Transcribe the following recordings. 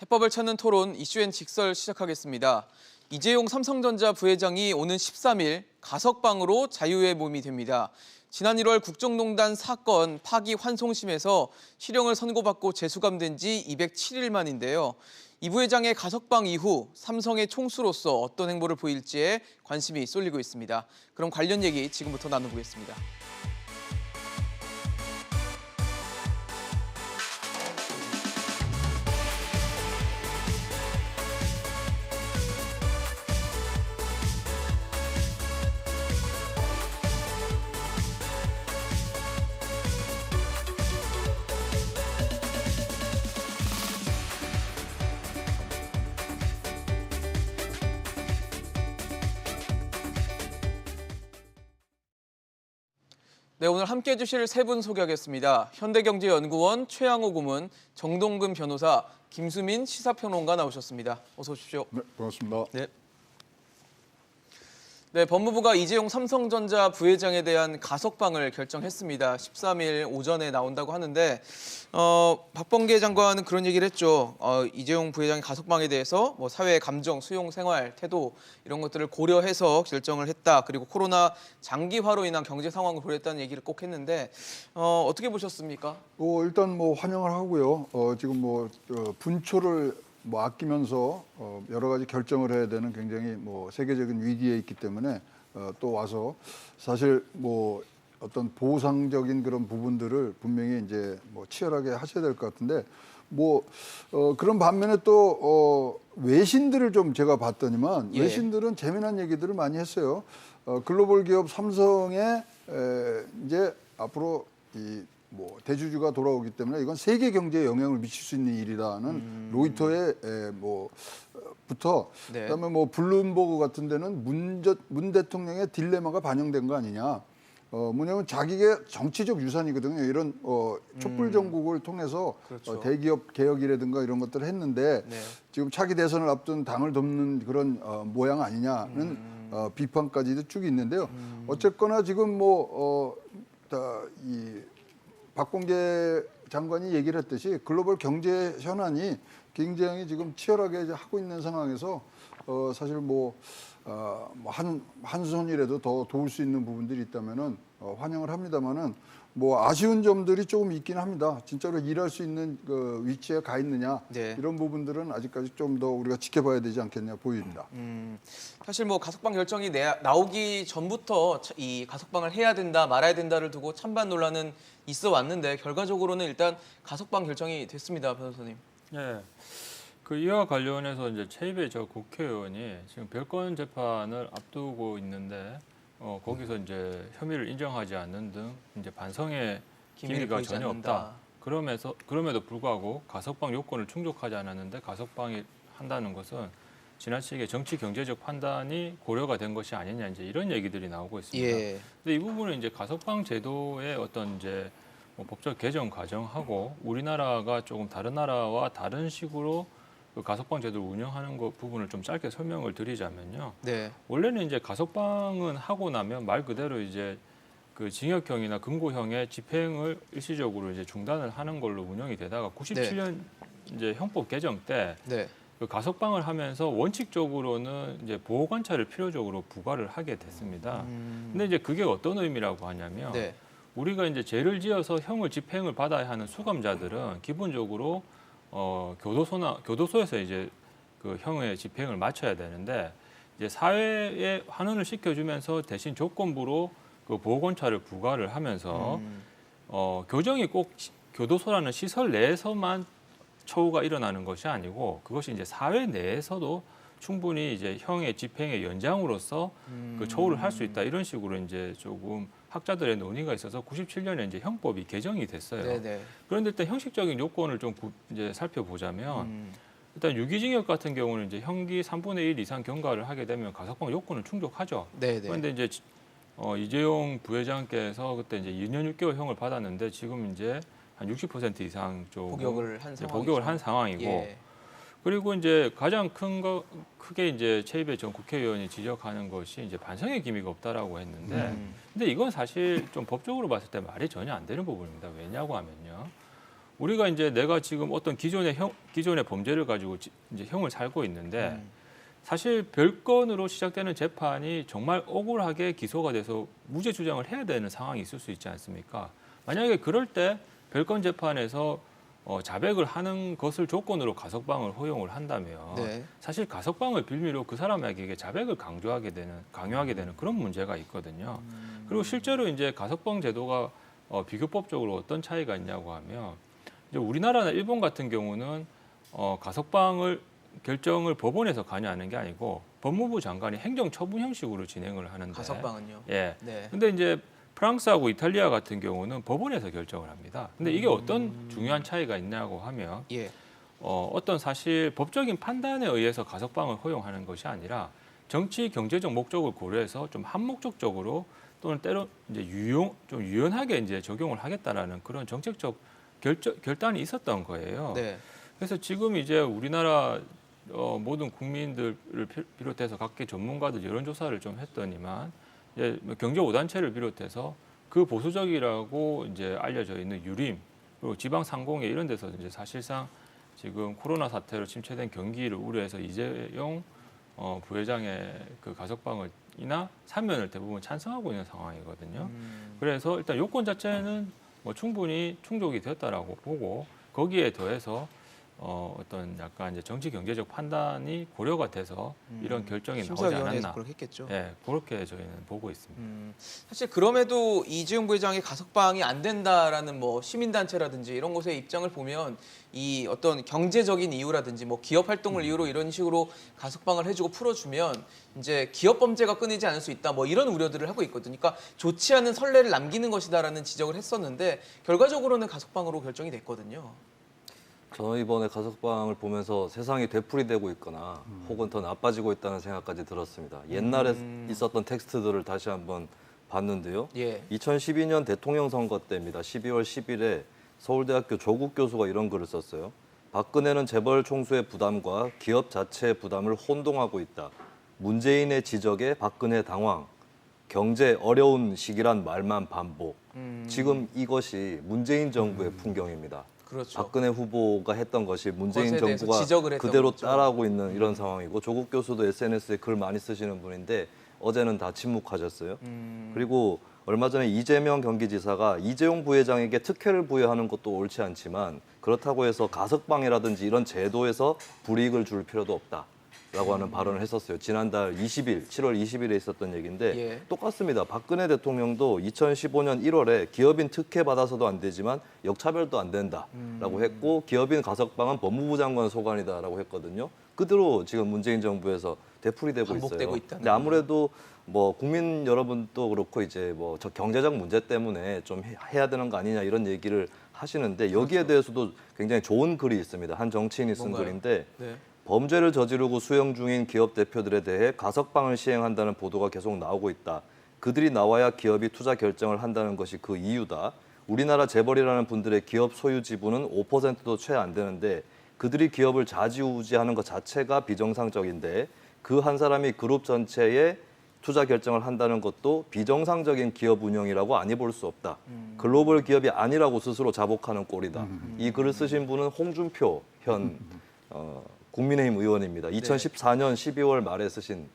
해법을 찾는 토론 이슈엔 직설 시작하겠습니다. 이재용 삼성전자 부회장이 오는 13일 가석방으로 자유의 몸이 됩니다. 지난 1월 국정농단 사건 파기환송심에서 실형을 선고받고 재수감된 지 207일 만인데요. 이 부회장의 가석방 이후 삼성의 총수로서 어떤 행보를 보일지에 관심이 쏠리고 있습니다. 그럼 관련 얘기 지금부터 나눠보겠습니다. 네, 오늘 함께해 주실 세 분 소개하겠습니다. 현대경제연구원 최양호 고문, 정동근 변호사, 김수민 시사평론가 나오셨습니다. 어서 오십시오. 네, 반갑습니다. 네, 법무부가 이재용 삼성전자 부회장에 대한 가석방을 결정했습니다. 13일 오전에 나온다고 하는데 박범계 장관은 그런 얘기를 했죠. 이재용 부회장의 가석방에 대해서 뭐 사회 감정, 수용 생활, 태도 이런 것들을 고려해서 결정을 했다. 그리고 코로나 장기화로 인한 경제 상황을 고려했다는 얘기를 꼭 했는데 어떻게 보셨습니까? 일단 뭐 환영을 하고요. 지금 분초를 아끼면서 여러 가지 결정을 해야 되는 굉장히 세계적인 위기에 있기 때문에 또 와서 사실 어떤 보상적인 그런 부분들을 분명히 이제 치열하게 하셔야 될 것 같은데 그런 반면에 또 외신들을 좀 제가 봤더니만 예. 외신들은 재미난 얘기들을 많이 했어요. 글로벌 기업 삼성에 이제 앞으로 대주주가 돌아오기 때문에 이건 세계 경제에 영향을 미칠 수 있는 일이라는 로이터의 부터 네. 그다음에 블룸버그 같은 데는 문 대통령의 딜레마가 반영된 거 아니냐. 뭐냐면 자기의 정치적 유산이거든요. 이런 촛불 정국을 통해서 그렇죠. 대기업 개혁이라든가 이런 것들을 했는데 네. 지금 차기 대선을 앞둔 당을 돕는 그런 모양 아니냐는 비판까지도 쭉 있는데요. 어쨌거나 지금 이 박범계 장관이 얘기를 했듯이 글로벌 경제 현안이 굉장히 지금 치열하게 이제 하고 있는 상황에서 사실 한 손이라도 더 도울 수 있는 부분들이 있다면은 환영을 합니다만은 아쉬운 점들이 조금 있긴 합니다. 진짜로 일할 수 있는 그 위치에 가 있느냐 네. 이런 부분들은 아직까지 좀 더 우리가 지켜봐야 되지 않겠냐 보입니다. 사실 가석방 결정이 나오기 전부터 이 가석방을 해야 된다 말아야 된다를 두고 찬반 논란은 있어 왔는데 결과적으로는 일단 가석방 결정이 됐습니다, 변호사님. 네. 이와 관련해서 이제 최입의 국회의원이 지금 별건 재판을 앞두고 있는데 거기서 이제 혐의를 인정하지 않는 등 이제 반성의 기미가 전혀 없다. 그럼에도 불구하고 가석방 요건을 충족하지 않았는데 가석방이 한다는 것은 지나치게 정치 경제적 판단이 고려가 된 것이 아니냐 이제 이런 얘기들이 나오고 있습니다. 예. 근데 이 부분은 이제 가석방 제도의 어떤 이제 법적 개정 과정하고 우리나라가 조금 다른 나라와 다른 식으로 그 가석방 제도를 운영하는 부분을 좀 짧게 설명을 드리자면요. 네. 원래는 이제 가석방은 하고 나면 말 그대로 이제 그 징역형이나 금고형의 집행을 일시적으로 이제 중단을 하는 걸로 운영이 되다가 97년 이제 형법 개정 때 네. 그 가석방을 하면서 원칙적으로는 이제 보호 관찰을 필요적으로 부과를 하게 됐습니다. 근데 이제 그게 어떤 의미라고 하냐면 네. 우리가 이제 죄를 지어서 형을 집행을 받아야 하는 수감자들은 기본적으로 교도소에서 이제 그 형의 집행을 마쳐야 되는데 이제 사회에 환원을 시켜주면서 대신 조건부로 그 보호관찰을 부과를 하면서 교정이 꼭 교도소라는 시설 내에서만 처우가 일어나는 것이 아니고 그것이 이제 사회 내에서도 충분히 이제 형의 집행의 연장으로서 그 처우를 할 수 있다 이런 식으로 이제 조금 학자들의 논의가 있어서 97년에 이제 형법이 개정이 됐어요. 네네. 그런데 일단 형식적인 요건을 좀 이제 살펴보자면 일단 유기징역 같은 경우는 이제 형기 3분의 1 이상 경과를 하게 되면 가석방 요건을 충족하죠. 네네. 그런데 이제 이재용 부회장께서 그때 이제 2년 6개월 형을 받았는데 지금 이제 한 60% 이상 좀 복역을 한 상황이죠. 복역을 한 상황이고 예. 그리고 이제 가장 크게 이제 최입의 전 국회의원이 지적하는 것이 이제 반성의 기미가 없다라고 했는데 근데 이건 사실 좀 법적으로 봤을 때 말이 전혀 안 되는 부분입니다. 왜냐고 하면요. 우리가 이제 내가 지금 어떤 기존의 범죄를 가지고 이제 형을 살고 있는데 사실 별건으로 시작되는 재판이 정말 억울하게 기소가 돼서 무죄 주장을 해야 되는 상황이 있을 수 있지 않습니까? 만약에 그럴 때 별건 재판에서 자백을 하는 것을 조건으로 가석방을 허용을 한다면 네. 사실 가석방을 빌미로 그 사람에게 자백을 강요하게 되는 그런 문제가 있거든요. 그리고 실제로 이제 가석방 제도가 비교법적으로 어떤 차이가 있냐고 하면 이제 우리나라나 일본 같은 경우는 가석방을 결정을 법원에서 관여하는 게 아니고 법무부 장관이 행정처분 형식으로 진행을 하는데 가석방은요. 예. 네. 근데 이제 프랑스하고 이탈리아 같은 경우는 법원에서 결정을 합니다. 근데 이게 어떤 중요한 차이가 있냐고 하면 예. 어떤 사실 법적인 판단에 의해서 가석방을 허용하는 것이 아니라 정치 경제적 목적을 고려해서 좀 한목적적으로 또는 때로 이제 좀 유연하게 이제 적용을 하겠다라는 그런 정책적 결단이 있었던 거예요. 네. 그래서 지금 이제 우리나라 모든 국민들을 비롯해서 각계 전문가들 여론조사를 좀 했더니만 이제 경제 5단체를 비롯해서 그 보수적이라고 이제 알려져 있는 유림 그리고 지방 상공회 이런 데서 이제 사실상 지금 코로나 사태로 침체된 경기를 우려해서 이재용 부회장의 그 가석방을이나 사면을 대부분 찬성하고 있는 상황이거든요. 그래서 일단 요건 자체는 뭐 충분히 충족이 되었다라고 보고 거기에 더해서 어떤 약간 이제 정치 경제적 판단이 고려가 돼서 이런 결정이 나오지 심사위원회에서 않았나. 그렇게 했겠죠. 예, 그렇게 저희는 보고 있습니다. 사실 그럼에도 이재용 부회장이 가석방이 안 된다라는 뭐 시민단체라든지 이런 곳의 입장을 보면 이 어떤 경제적인 이유라든지 뭐 기업 활동을 이유로 이런 식으로 가석방을 해주고 풀어주면 이제 기업 범죄가 끊이지 않을 수 있다 뭐 이런 우려들을 하고 있거든요. 그러니까 좋지 않은 선례를 남기는 것이다라는 지적을 했었는데 결과적으로는 가석방으로 결정이 됐거든요. 저는 이번에 가석방을 보면서 세상이 되풀이되고 있거나 혹은 더 나빠지고 있다는 생각까지 들었습니다. 옛날에 있었던 텍스트들을 다시 한번 봤는데요. 예. 2012년 대통령 선거 때입니다. 12월 10일에 서울대학교 조국 교수가 이런 글을 썼어요. 박근혜는 재벌 총수의 부담과 기업 자체의 부담을 혼동하고 있다. 문재인의 지적에 박근혜 당황. 경제 어려운 시기란 말만 반복. 지금 이것이 문재인 정부의 풍경입니다. 그렇죠. 박근혜 후보가 했던 것이 문재인 그것에 대해서 정부가 지적을 했던 그대로 거죠. 따라하고 있는 이런 상황이고 조국 교수도 SNS에 글 많이 쓰시는 분인데 어제는 다 침묵하셨어요. 그리고 얼마 전에 이재명 경기지사가 이재용 부회장에게 특혜를 부여하는 것도 옳지 않지만 그렇다고 해서 가석방이라든지 이런 제도에서 불이익을 줄 필요도 없다라고 하는 발언을 했었어요. 지난달 7월 20일에 있었던 얘기인데 예. 똑같습니다. 박근혜 대통령도 2015년 1월에 기업인 특혜 받아서도 안 되지만 역차별도 안 된다라고 했고 기업인 가석방은 법무부 장관 소관이다라고 했거든요. 그대로 지금 문재인 정부에서 되풀이되고 반복되고 있어요. 있다는 근데 아무래도 뭐 국민 여러분도 그렇고 이제 뭐 저 경제적 문제 때문에 좀 해야 되는 거 아니냐 이런 얘기를 하시는데 여기에 대해서도 굉장히 좋은 글이 있습니다. 한 정치인이 쓴 뭔가요? 글인데 네. 범죄를 저지르고 수용 중인 기업 대표들에 대해 가석방을 시행한다는 보도가 계속 나오고 있다. 그들이 나와야 기업이 투자 결정을 한다는 것이 그 이유다. 우리나라 재벌이라는 분들의 기업 소유 지분은 5%도 채 안 되는데 그들이 기업을 좌지우지하는 것 자체가 비정상적인데 그 한 사람이 그룹 전체에 투자 결정을 한다는 것도 비정상적인 기업 운영이라고 아니 볼 수 없다. 글로벌 기업이 아니라고 스스로 자복하는 꼴이다. 이 글을 쓰신 분은 홍준표 현 국민의힘 의원입니다. 2014년 12월 말에 쓰신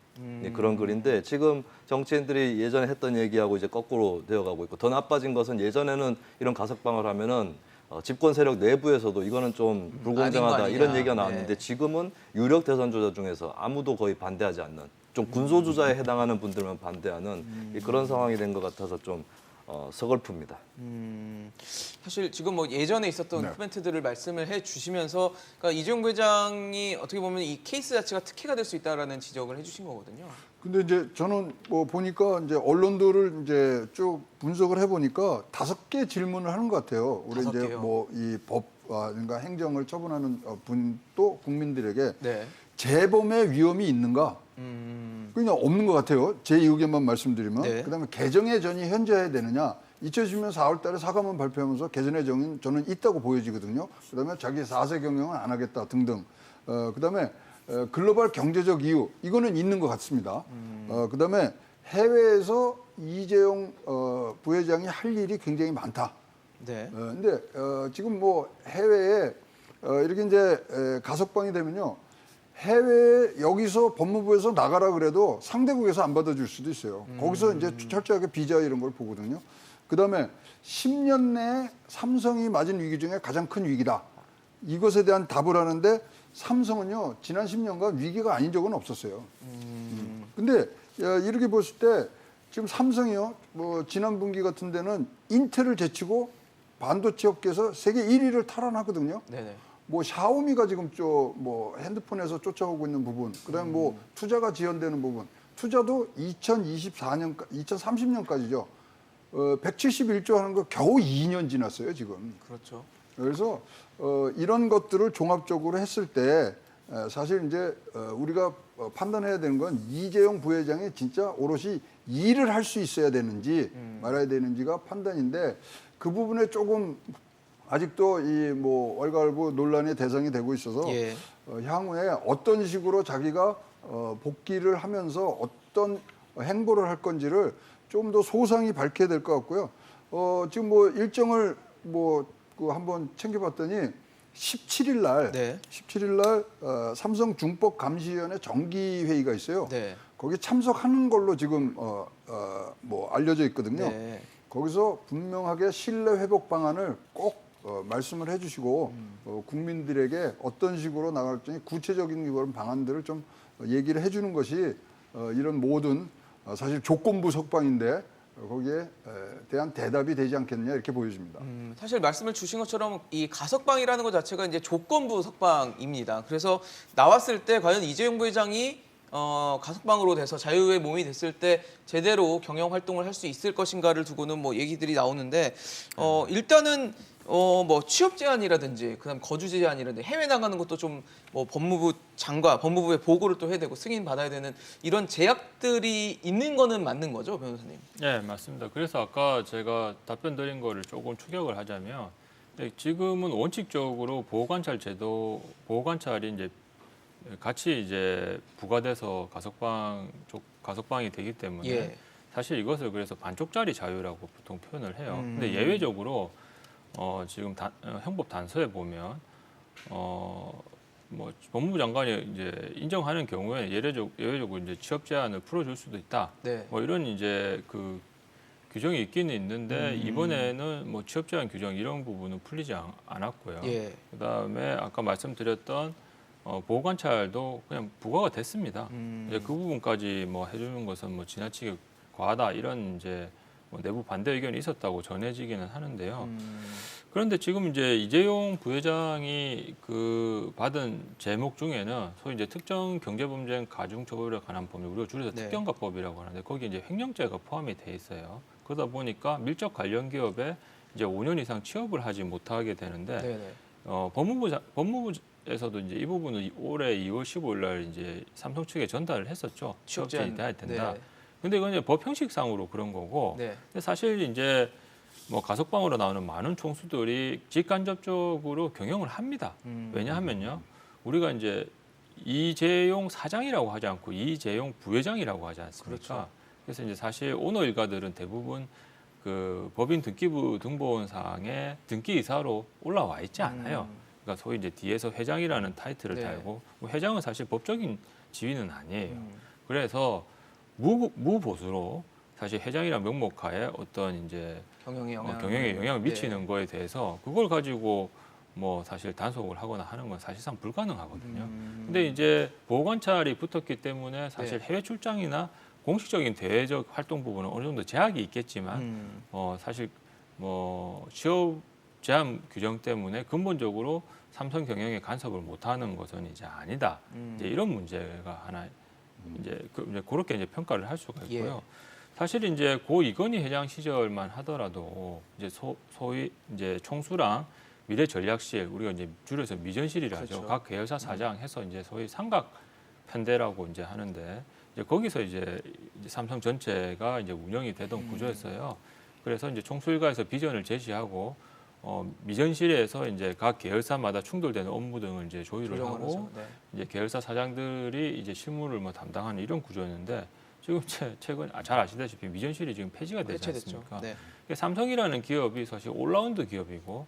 그런 글인데 지금 정치인들이 예전에 했던 얘기하고 이제 거꾸로 되어가고 있고 더 나빠진 것은 예전에는 이런 가석방을 하면은 집권 세력 내부에서도 이거는 좀 아닌 불공정하다 거 아니냐. 이런 얘기가 나왔는데 네. 지금은 유력 대선 주자 중에서 아무도 거의 반대하지 않는 좀 군소주자에 해당하는 분들만 반대하는 그런 상황이 된 것 같아서 좀 서글픕니다. 사실 지금 뭐 예전에 있었던 네. 코멘트들을 말씀을 해주시면서 그러니까 이재용 부회장이 어떻게 보면 이 케이스 자체가 특혜가 될 수 있다라는 지적을 해주신 거거든요. 근데 이제 저는 뭐 보니까 이제 언론들을 이제 쭉 분석을 해보니까 5개 질문을 하는 것 같아요. 우리 5 이제 개요? 뭐 이 법, 그러니까 행정을 처분하는 분도 국민들에게 네. 재범의 위험이 있는가? 그냥 없는 것 같아요. 제 의견만 말씀드리면. 네. 그다음에 개정의 전이 현저해야 되느냐? 2010년 4월 달에 사과문 발표하면서 개정의 정은 저는 있다고 보여지거든요. 그다음에 자기 4세 경영은 안 하겠다 등등. 그다음에 글로벌 경제적 이유 이거는 있는 것 같습니다. 그다음에 해외에서 이재용 부회장이 할 일이 굉장히 많다. 네. 근데 지금 뭐 해외에 이렇게 이제 가석방이 되면요. 해외 여기서 법무부에서 나가라 그래도 상대국에서 안 받아줄 수도 있어요. 거기서 이제 철저하게 비자 이런 걸 보거든요. 그다음에 10년 내에 삼성이 맞은 위기 중에 가장 큰 위기다. 이것에 대한 답을 하는데 삼성은요 지난 10년간 위기가 아닌 적은 없었어요. 근데 이렇게 봤을 때 지금 삼성이요 뭐 지난 분기 같은 데는 인텔을 제치고 반도체 업계에서 세계 1위를 탈환하거든요. 네네. 뭐 샤오미가 지금 뭐 핸드폰에서 쫓아오고 있는 부분, 그다음에 뭐 투자가 지연되는 부분, 투자도 2024년, 2030년까지죠. 171조 하는 거 겨우 2년 지났어요 지금. 그렇죠. 그래서 이런 것들을 종합적으로 했을 때 사실 이제 우리가 판단해야 되는 건 이재용 부회장이 진짜 오롯이 일을 할 수 있어야 되는지 말아야 되는지가 판단인데 그 부분에 조금 아직도 이 뭐 월가을부 논란의 대상이 되고 있어서 예. 향후에 어떤 식으로 자기가 복귀를 하면서 어떤 행보를 할 건지를 좀 더 소상히 밝혀야 될 것 같고요. 지금 뭐 일정을 그 한번 챙겨봤더니 17일 날, 네. 17일 날 삼성 중법 감시위원회 정기 회의가 있어요. 네. 거기 참석하는 걸로 지금 뭐 알려져 있거든요. 네. 거기서 분명하게 신뢰 회복 방안을 꼭 말씀을 해주시고 국민들에게 어떤 식으로 나갈지 구체적인 이런 방안들을 좀 얘기를 해주는 것이 이런 모든 사실 조건부 석방인데 거기에 대한 대답이 되지 않겠느냐 이렇게 보여집니다. 사실 말씀을 주신 것처럼 이 가석방이라는 것 자체가 이제 조건부 석방입니다. 그래서 나왔을 때 과연 이재용 부회장이 가석방으로 돼서 자유의 몸이 됐을 때 제대로 경영 활동을 할 수 있을 것인가를 두고는 뭐 얘기들이 나오는데 일단은 뭐 취업 제한이라든지 그다음 거주 제한이라든지 해외 나가는 것도 좀 뭐 법무부 장관, 법무부에 보고를 또 해야 되고 승인 받아야 되는 이런 제약들이 있는 거는 맞는 거죠, 변호사님? 네, 맞습니다. 그래서 아까 제가 답변 드린 거를 조금 추격을 하자면 지금은 원칙적으로 보호관찰 제도, 보호관찰이 이제 같이 이제 부과돼서 가석방이 되기 때문에 예. 사실 이것을 그래서 반쪽짜리 자유라고 보통 표현을 해요. 근데 예외적으로 지금 형법 단서에 보면 뭐 법무부 장관이 이제 인정하는 경우에 예외적으로 이제 취업 제한을 풀어줄 수도 있다. 네. 뭐 이런 이제 그 규정이 있기는 있는데 이번에는 뭐 취업 제한 규정 이런 부분은 풀리지 않았고요. 예. 그다음에 아까 말씀드렸던 보호 관찰도 그냥 부과가 됐습니다. 이제 그 부분까지 뭐 해주는 것은 뭐 지나치게 과하다 이런 이제 뭐 내부 반대 의견이 있었다고 전해지기는 하는데요. 그런데 지금 이제 이재용 부회장이 그 받은 제목 중에는 소위 이제 특정 경제범죄 가중처벌에 관한 법률, 우리가 줄여서 네. 특경가법이라고 하는데 거기 이제 횡령죄가 포함이 돼 있어요. 그러다 보니까 밀접 관련 기업에 이제 5년 이상 취업을 하지 못하게 되는데 네네. 법무부에서도 이제 이 부분을 올해 2월 15일 날 이제 삼성 측에 전달을 했었죠. 취업 제한이 돼야 된다. 네. 근데 이건 이제 법 형식상으로 그런 거고. 네. 근데 사실 이제 뭐 가석방으로 나오는 많은 총수들이 직간접적으로 경영을 합니다. 왜냐하면요, 우리가 이제 이재용 사장이라고 하지 않고 이재용 부회장이라고 하지 않습니까? 그렇죠. 그래서 이제 사실 오너 일가들은 대부분 그 법인 등기부 등본상에 등기 이사로 올라와 있지 않아요. 그러니까 소위 이제 뒤에서 회장이라는 타이틀을 네. 달고 뭐 회장은 사실 법적인 지위는 아니에요. 그래서 무보수로 사실 회장이라는 명목하에 어떤 이제 경영에 영향을 미치는 거에 대해서 그걸 가지고 뭐 사실 단속을 하거나 하는 건 사실상 불가능하거든요. 근데 이제 보호관찰이 붙었기 때문에 사실 네. 해외 출장이나 공식적인 대외적 활동 부분은 어느 정도 제약이 있겠지만 사실 뭐 취업 제한 규정 때문에 근본적으로 삼성 경영에 간섭을 못하는 것은 이제 아니다. 이제 이런 문제가 하나 이제 그렇게 이제 평가를 할 수가 있고요. 예. 사실 이제 고 이건희 회장 시절만 하더라도 이제 소위 이제 총수랑 미래전략실, 우리가 이제 줄여서 미전실이라 하죠. 그렇죠. 각 계열사 사장 해서 이제 소위 삼각 편대라고 이제 하는데 이제 거기서 이제 삼성 전체가 이제 운영이 되던 구조였어요. 그래서 이제 총수 일가에서 비전을 제시하고 미전실에서 이제 각 계열사마다 충돌되는 업무 등을 이제 조율을 하고 네. 이제 계열사 사장들이 이제 실무를 뭐 담당하는 이런 구조였는데 지금 최근 잘 아시다시피 미전실이 지금 폐지가 되지 해체됐죠. 않습니까? 네. 삼성이라는 기업이 사실 올라운드 기업이고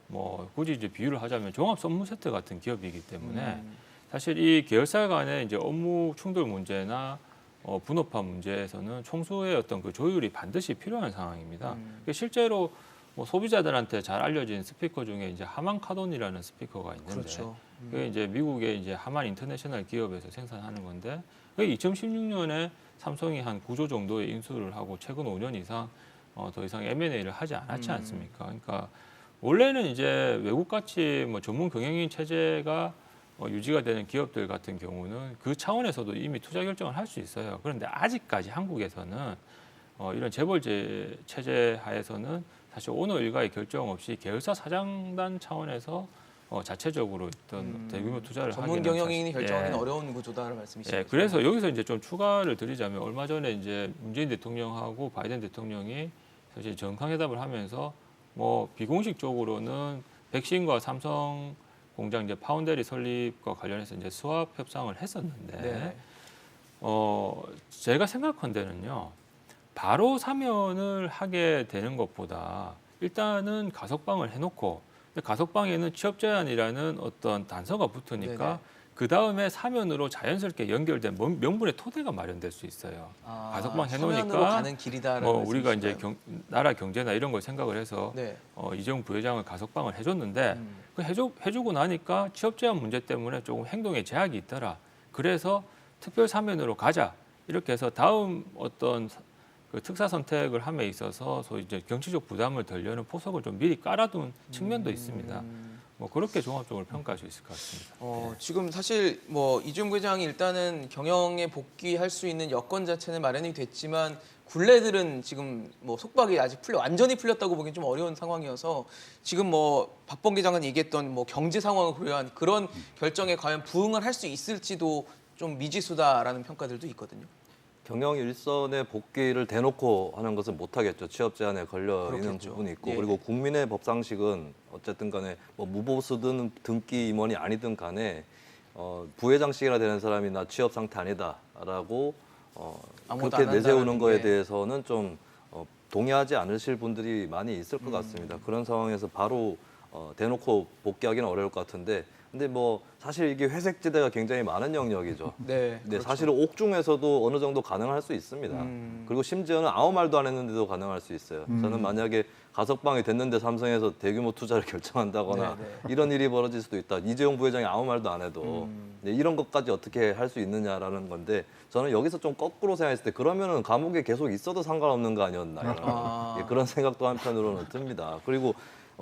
뭐 굳이 이제 비유를 하자면 종합 선물 세트 같은 기업이기 때문에 사실 이 계열사 간의 이제 업무 충돌 문제나 분업화 문제에서는 총수의 어떤 그 조율이 반드시 필요한 상황입니다. 실제로 뭐 소비자들한테 잘 알려진 스피커 중에 이제 하만 카돈이라는 스피커가 있는데 그렇죠. 그게 이제 미국의 이제 하만 인터내셔널 기업에서 생산하는 건데 그게 2016년에 삼성이 한 9조 정도의 인수를 하고 최근 5년 이상 더 이상 M&A를 하지 않았지 않습니까? 그러니까 원래는 이제 외국 같이 뭐 전문 경영인 체제가 유지가 되는 기업들 같은 경우는 그 차원에서도 이미 투자 결정을 할 수 있어요. 그런데 아직까지 한국에서는 이런 재벌제 체제 하에서는 사실 오너 일가의 결정 없이 계열사 사장단 차원에서 자체적으로 어떤 대규모 투자를 전문 하기는 경영인이 사실- 결정하기는 예. 어려운 구조다라는 말씀이시죠. 예, 그래서 여기서 이제 좀 추가를 드리자면 얼마 전에 이제 문재인 대통령하고 바이든 대통령이 사실 정상회담을 하면서 뭐 비공식적으로는 백신과 삼성 공장 이제 파운데리 설립과 관련해서 이제 수합 협상을 했었는데 네. 제가 생각한데는요. 바로 사면을 하게 되는 것보다 일단은 가석방을 해놓고 근데 가석방에는 취업 제한이라는 어떤 단서가 붙으니까 네네. 그 다음에 사면으로 자연스럽게 연결된 명분의 토대가 마련될 수 있어요. 가석방 사면으로 해놓으니까 가는 길이다라는 뭐 우리가 이제 말씀이신가요? 나라 경제나 이런 걸 생각을 해서 네. 이재용 부회장을 가석방을 해줬는데 그 해주고 나니까 취업 제한 문제 때문에 조금 행동에 제약이 있더라. 그래서 특별 사면으로 가자 이렇게 해서 다음 어떤 그 특사 선택을 함에 있어서 소위 이제 정치적 부담을 덜려는 포석을 좀 미리 깔아둔 측면도 있습니다. 뭐 그렇게 종합적으로 평가할 수 있을 것 같습니다. 지금 사실 뭐 이재용 부회장이 일단은 경영에 복귀할 수 있는 여건 자체는 마련이 됐지만 굴레들은 지금 뭐 속박이 아직 완전히 풀렸다고 보기엔 좀 어려운 상황이어서 지금 뭐 박범계 장관이 얘기했던 뭐 경제 상황을 고려한 그런 결정에 과연 부응을 할 수 있을지도 좀 미지수다라는 평가들도 있거든요. 경영 일선의 복귀를 대놓고 하는 것은 못하겠죠. 취업 제한에 걸려 있는 그렇겠죠. 부분이 있고 예. 그리고 국민의 법상식은 어쨌든 간에 뭐 무보수든 등기 임원이 아니든 간에 부회장씩이나 되는 사람이 나 취업 상태 아니다라고 아무것도 그렇게 안 내세우는 한다는 거에 게. 대해서는 좀 동의하지 않으실 분들이 많이 있을 것 같습니다. 그런 상황에서 바로 대놓고 복귀하기는 어려울 것 같은데 근데 뭐 사실 이게 회색지대가 굉장히 많은 영역이죠. 네. 네, 사실은 옥중에서도 어느 정도 가능할 수 있습니다. 그리고 심지어는 아무 말도 안 했는데도 가능할 수 있어요. 저는 만약에 가석방이 됐는데 삼성에서 대규모 투자를 결정한다거나 네, 네. 이런 일이 벌어질 수도 있다. 이재용 부회장이 아무 말도 안 해도 네, 이런 것까지 어떻게 할 수 있느냐라는 건데 저는 여기서 좀 거꾸로 생각했을 때 그러면은 감옥에 계속 있어도 상관없는 거 아니었나 예, 그런 생각도 한편으로는 듭니다. 그리고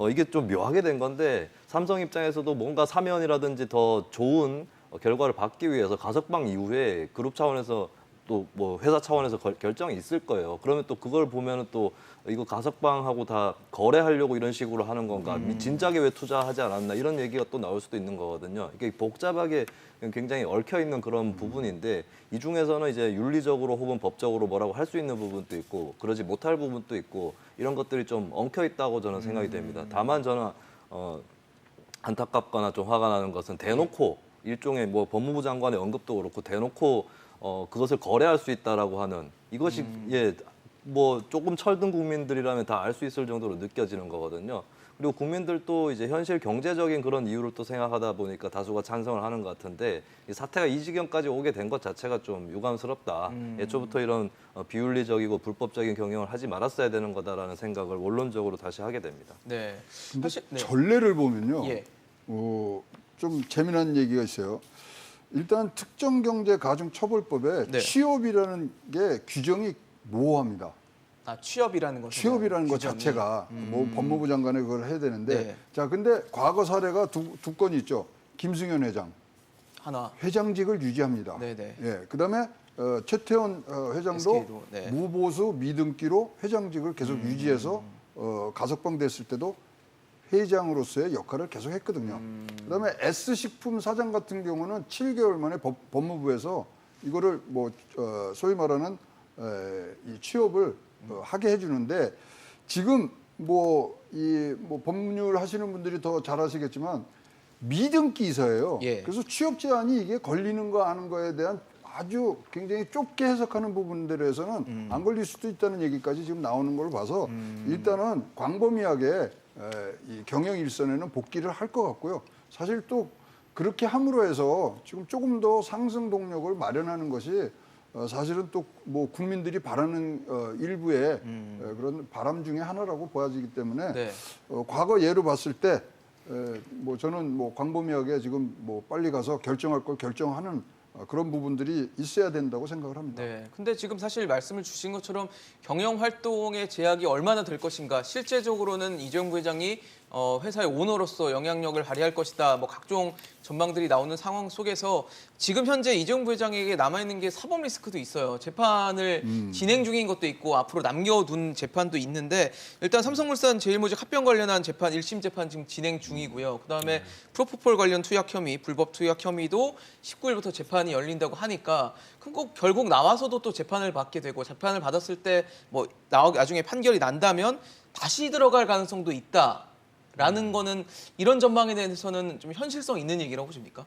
이게 좀 묘하게 된 건데 삼성 입장에서도 뭔가 사면이라든지 더 좋은 결과를 받기 위해서 가석방 이후에 그룹 차원에서 또 뭐 회사 차원에서 결정이 있을 거예요. 그러면 또 그걸 보면은 또 이거 가석방하고 다 거래하려고 이런 식으로 하는 건가? 진작에 왜 투자하지 않았나? 이런 얘기가 또 나올 수도 있는 거거든요. 이게 복잡하게 굉장히 얽혀 있는 그런 부분인데 이 중에서는 이제 윤리적으로 혹은 법적으로 뭐라고 할 수 있는 부분도 있고 그러지 못할 부분도 있고 이런 것들이 좀 엉켜 있다고 저는 생각이 됩니다. 다만 저는 안타깝거나 좀 화가 나는 것은 대놓고 일종의 뭐 법무부 장관의 언급도 그렇고 대놓고 그것을 거래할 수 있다라고 하는 이것이 뭐 조금 철든 국민들이라면 다 알 수 있을 정도로 느껴지는 거거든요. 그리고 국민들도 이제 현실 경제적인 그런 이유를 또 생각하다 보니까 다수가 찬성을 하는 것 같은데 이 사태가 이 지경까지 오게 된 것 자체가 좀 유감스럽다. 애초부터 이런 비윤리적이고 불법적인 경영을 하지 말았어야 되는 거다라는 생각을 원론적으로 다시 하게 됩니다. 네. 근데 사실 네. 전례를 보면요. 예. 좀 재미난 얘기가 있어요. 일단 특정경제가중처벌법에 네. 취업이라는 게 규정이 모호합니다. 취업이라는 것은 취업이라는 것 규정이. 자체가 뭐 법무부 장관이 그걸 해야 되는데 네. 자 근데 과거 사례가 두 건 있죠. 김승현 회장 하나. 회장직을 유지합니다. 네네. 예, 그다음에 최태원 회장도 SK도, 네. 무보수 미등기로 회장직을 계속 유지해서 가석방 됐을 때도 회장으로서의 역할을 계속 했거든요. 그다음에 S식품 사장 같은 경우는 7개월 만에 법무부에서 이거를 뭐 소위 말하는 이 취업을 하게 해주는데 지금 뭐 법률 하시는 분들이 더 잘 아시겠지만 미등기서예요. 예. 그래서 취업 제한이 이게 걸리는 거 아는 거에 대한 아주 굉장히 좁게 해석하는 부분들에서는 안 걸릴 수도 있다는 얘기까지 지금 나오는 걸 봐서 일단은 광범위하게 이 경영 일선에는 복귀를 할 것 같고요. 사실 또 그렇게 함으로 해서 지금 조금 더 상승 동력을 마련하는 것이 사실은 또 뭐 국민들이 바라는 일부의 그런 바람 중에 하나라고 보여지기 때문에 네. 과거 예로 봤을 때 뭐 저는 뭐 광범위하게 지금 뭐 빨리 가서 결정할 걸 결정하는 그런 부분들이 있어야 된다고 생각을 합니다. 네. 근데 지금 사실 말씀을 주신 것처럼 경영 활동의 제약이 얼마나 될 것인가, 실제적으로는 이재용 부회장이 회사의 오너로서 영향력을 발휘할 것이다. 뭐 각종 전망들이 나오는 상황 속에서 지금 현재 이재용 부회장에게 남아있는 게 사법 리스크도 있어요. 재판을 진행 중인 것도 있고 앞으로 남겨둔 재판도 있는데 일단 삼성물산 제일모직 합병 관련한 재판 1심 재판 지금 진행 중이고요. 그다음에 프로포폴 관련 투약 혐의, 불법 투약 혐의도 19일부터 재판이 열린다고 하니까 그럼 꼭 결국 나와서도 또 재판을 받게 되고 재판을 받았을 때 뭐 나중에 판결이 난다면 다시 들어갈 가능성도 있다라는 거는 이런 전망에 대해서는 좀 현실성 있는 얘기라고 보십니까?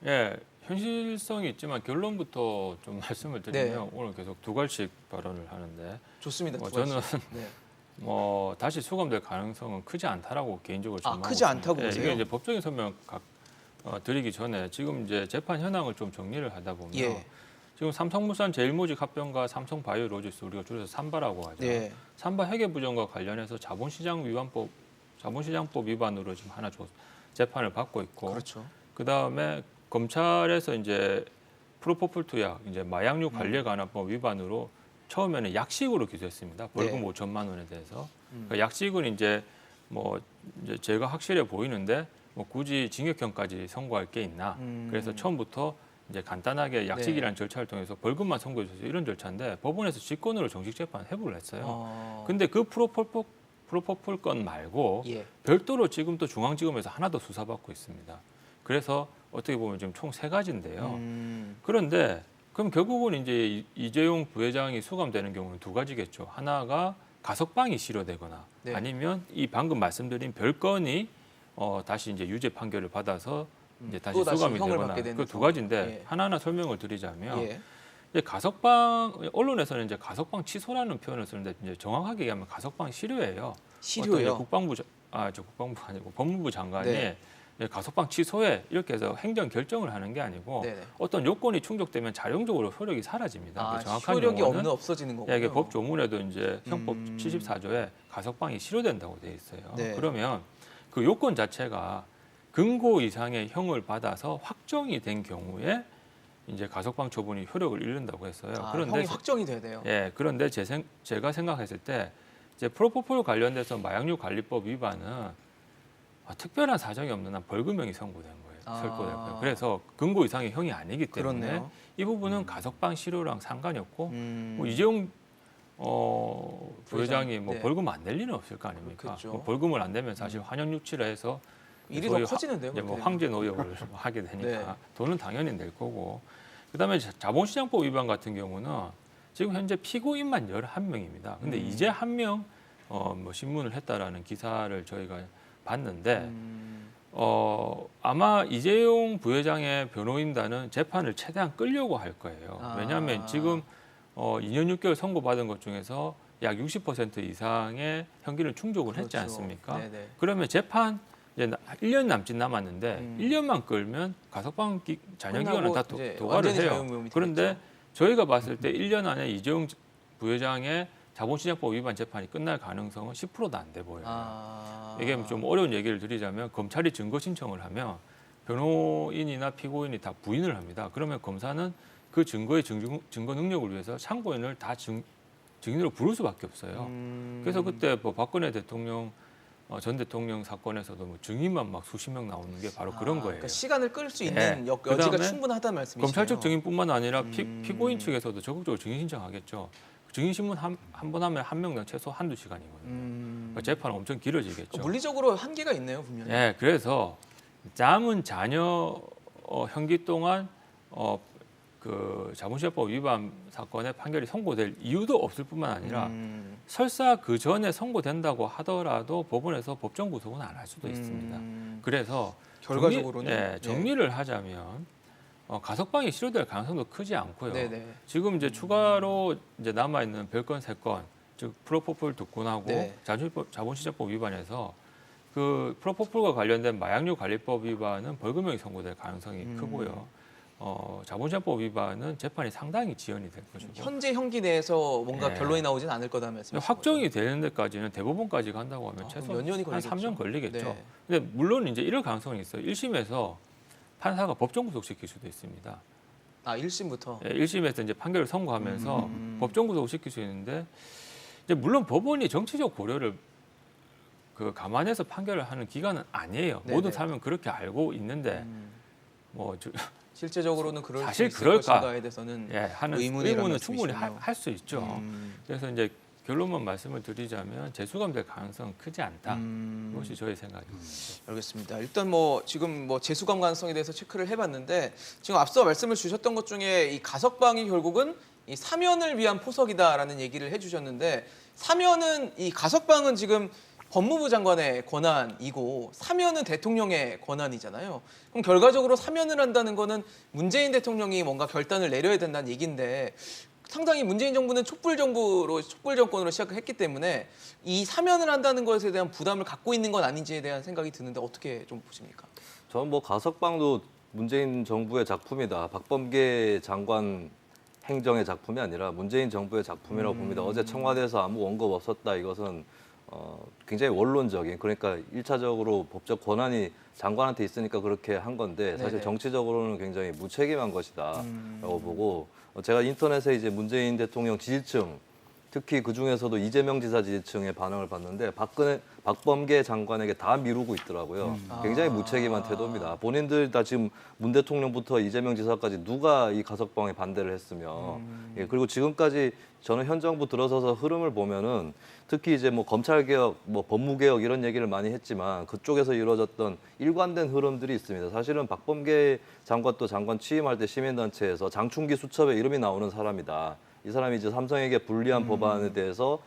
예, 현실성이 있지만 결론부터 좀 말씀을 드리면 오늘 계속 두 갈씩 발언을 하는데 좋습니다. 두 저는 가지. 네. 뭐 다시 수감될 가능성은 크지 않다라고 개인적으로 전망하고 크지 않다고 있습니다. 보세요? 이게 이제 법적인 설명 드리기 전에 지금 이제 재판 현황을 좀 정리를 하다 보면 예. 지금 삼성물산 제일모직 합병과 삼성바이오로직스 우리가 줄여서 삼바라고 하죠. 예. 삼바 회계부정과 관련해서 자본시장법 위반으로 지금 하나 재판을 받고 있고, 그렇죠. 그 다음에 검찰에서 이제 프로포폴 투약, 이제 마약류 관리관합법 위반으로 처음에는 약식으로 기소했습니다. 벌금 네. 5천만 원에 대해서. 그러니까 약식은 이제 뭐 이제 제가 확실해 보이는데 뭐 굳이 징역형까지 선고할 게 있나? 그래서 처음부터 이제 간단하게 약식이라는 절차를 통해서 벌금만 선고해 주세요 이런 절차인데 법원에서 직권으로 정식 재판 회부를 했어요. 근데 그 프로포폴 건 말고 예. 별도로 지금 또 중앙지검에서 하나 더 수사받고 있습니다. 그래서 어떻게 보면 지금 총 3가지인데요. 그런데 그럼 결국은 이제 이재용 부회장이 수감되는 경우는 2가지겠죠. 하나가 가석방이 실효되거나 네. 아니면 이 방금 말씀드린 별건이 다시 이제 유죄 판결을 받아서 이제 다시 또 다시 수감이 형을 되거나 받게 되는 그 2가지인데 상황. 예. 하나하나 설명을 드리자면 예. 이제 가석방 언론에서는 이제 가석방 취소라는 표현을 쓰는데 이제 정확하게 얘기하면 가석방 실효예요. 실효요? 어떤 이제 국방부 아니고 법무부 장관이 네. 이제 가석방 취소해 이렇게 해서 행정 결정을 하는 게 아니고 네네. 어떤 요건이 충족되면 자동적으로 효력이 사라집니다. 정확한 효력이 용어는 없어지는 거고요. 이게 법 조문에도 이제 형법 74조에 가석방이 실효된다고 돼 있어요. 네. 그러면 그 요건 자체가 금고 이상의 형을 받아서 확정이 된 경우에 이제 가석방 처분이 효력을 잃는다고 했어요. 그런데 형이 확정이 돼야 돼요. 예, 그런데 제가 생각했을 때 이제 프로포폴 관련돼서 마약류 관리법 위반은 특별한 사정이 없는 한 벌금형이 선고된 거예요. 선고된 거예요. 그래서 금고 이상의 형이 아니기 때문에 그렇네요. 이 부분은 가석방 실효랑 상관이 없고 뭐 이재용 부회장이 뭐 네. 벌금 안 낼 리는 없을 거 아닙니까? 그렇죠. 뭐 벌금을 안 내면 사실 환영유치를 해서 일이 더 소위 커지는데요. 이제 뭐 그렇게 황제 노역을 하게 되니까 네. 돈은 당연히 낼 거고. 그다음에 자본시장법 위반 같은 경우는 지금 현재 피고인만 11명입니다. 근데 이제 한 명 뭐 신문을 했다라는 기사를 저희가 봤는데 아마 이재용 부회장의 변호인단은 재판을 최대한 끌려고 할 거예요. 왜냐하면 지금 2년 6개월 선고받은 것 중에서 약 60% 이상의 형기를 충족을 했지 그렇죠. 않습니까? 네네. 그러면 재판 이제 1년 남짓 남았는데 1년만 끌면 가석방 잔여 기간은 다 끝나고 이제 도과를 완전히 해요. 자유무용이 그런데 되겠죠. 저희가 봤을 때 1년 안에 이재용 부회장의 자본시장법 위반 재판이 끝날 가능성은 10%도 안 돼 보여요. 이게 좀 어려운 얘기를 드리자면 검찰이 증거 신청을 하면 변호인이나 피고인이 다 부인을 합니다. 그러면 검사는 그 증거의 증거 능력을 위해서 참고인을 다 증인으로 부를 수밖에 없어요. 그래서 그때 뭐 박근혜 대통령 전 대통령 사건에서도 뭐 증인만 막 수십 명 나오는 게 바로 그런 거예요. 그러니까 시간을 끌 수 있는 여지가 그다음에 충분하다는 말씀이시네요. 검찰 측 증인뿐만 아니라 피고인 측에서도 적극적으로 증인 신청하겠죠. 증인 신문 한 번 하면 한 명당 최소 한두 시간이거든요. 그러니까 재판은 엄청 길어지겠죠. 물리적으로 한계가 있네요, 분명히. 예, 그래서 남은 잔여 형기 동안 그 자본시장법 위반 사건의 판결이 선고될 이유도 없을 뿐만 아니라 설사 그 전에 선고된다고 하더라도 법원에서 법정 구속은 안 할 수도 있습니다. 그래서 결과적으로는 정리를 하자면 가석방이 실효될 가능성도 크지 않고요. 네네. 지금 이제 추가로 이제 남아 있는 별건 3건, 즉 프로포폴 2건하고 네. 자본시장법 위반에서 그 프로포폴과 관련된 마약류 관리법 위반은 벌금형이 선고될 가능성이 크고요. 자본시장법 위반은 재판이 상당히 지연이 될 것이고. 현재 형기 내에서 뭔가 네. 결론이 나오진 않을 거다 말씀이신 확정이 되는 데까지는 대법원까지 간다고 하면 아, 최소 그럼 몇 년이 한 걸리겠죠? 3년 걸리겠죠. 네. 근데 물론 이제 이럴 가능성이 있어요. 1심에서 판사가 법정 구속시킬 수도 있습니다. 아 1심부터. 예, 1심에서 이제 판결을 선고하면서 법정 구속시킬 수 있는데 이제 물론 법원이 정치적 고려를 그 감안해서 판결을 하는 기관은 아니에요. 네네. 모든 사람은 그렇게 알고 있는데 뭐 실제적으로 그럴 사실 수 있을 그럴까? 것인가에 대해서는 하는 의문이라는 의문은 충분히 말씀이시군요. 할 수 있죠. 그래서 이제 결론만 말씀을 드리자면 재수감될 가능성은 크지 않다. 그것이 저의 생각입니다. 알겠습니다. 일단 뭐 지금 뭐 재수감 가능성에 대해서 체크를 해봤는데 지금 앞서 말씀을 주셨던 것 중에 이 가석방이 결국은 이 사면을 위한 포석이다라는 얘기를 해주셨는데 사면은 이 가석방은 지금 법무부 장관의 권한이고 사면은 대통령의 권한이잖아요. 그럼 결과적으로 사면을 한다는 거는 문재인 대통령이 뭔가 결단을 내려야 된다는 얘기인데 상당히 문재인 정부는 촛불 정권으로 시작을 했기 때문에 이 사면을 한다는 것에 대한 부담을 갖고 있는 건 아닌지에 대한 생각이 드는데 어떻게 좀 보십니까? 저는 뭐 가석방도 문재인 정부의 작품이다. 박범계 장관 행정의 작품이 아니라 문재인 정부의 작품이라고 봅니다. 어제 청와대에서 아무 언급 없었다. 이것은 굉장히 원론적인, 그러니까 1차적으로 법적 권한이 장관한테 있으니까 그렇게 한 건데 사실 네네. 정치적으로는 굉장히 무책임한 것이다라고 보고, 제가 인터넷에 이제 문재인 대통령 지지층, 특히 그 중에서도 이재명 지사 지지층의 반응을 봤는데 박범계 장관에게 다 미루고 있더라고요. 굉장히 무책임한 태도입니다. 본인들 다 지금 문 대통령부터 이재명 지사까지 누가 이 가석방에 반대를 했으며, 예, 그리고 지금까지 저는 현 정부 들어서서 흐름을 보면은 특히 이제 뭐 검찰 개혁, 뭐 법무 개혁 이런 얘기를 많이 했지만 그쪽에서 이루어졌던 일관된 흐름들이 있습니다. 사실은 박범계 장관도 장관 취임할 때 시민단체에서 장충기 수첩에 이름이 나오는 사람이다. 이 사람이 이제 삼성에게 불리한 법안에 대해서